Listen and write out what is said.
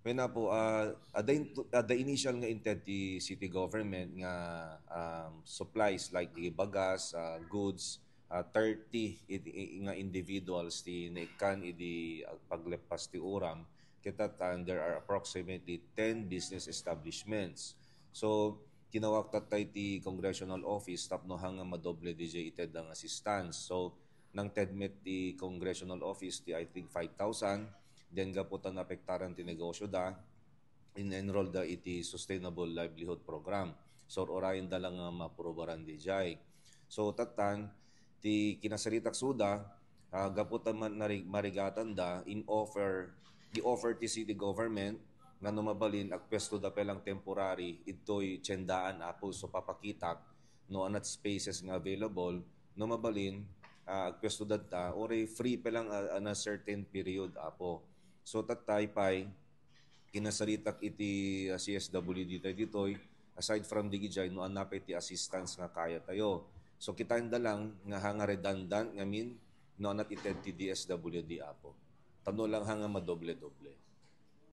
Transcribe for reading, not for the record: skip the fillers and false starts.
May na po, the initial nga intent ti city government nga supplies like the bagas, goods, 30 nga individuals ti naikan idi paglepas ti uram kita tan there are approximately 10 business establishments. So tinawag tatay ti congressional office tapno hanga madoble DJ ited ang assistance. So nang tedmet ti congressional office ti I think 5,000. Then gaputan apektaran ti negosyo da in-enroll da iti Sustainable Livelihood Program. So orayin da lang mapurubaran di jay. So tatan ti kinasaritak suda gaputan man marigatan da i-offer ti city government nga numabalin ag pwesto da pelang temporary ito'y tiyendaan apo so papakitak no anat spaces nga available numabalin ag pwesto da ore free pelang a certain period apo. So tatay pay kinasaritak iti CSWD tayo ditoy aside from digijay no anapay ti assistance nga kaya tayo. So kitain da lang nga hanga redundant ngamin no anat ited ti DSWD apo. Tano lang hanga madoble-doble.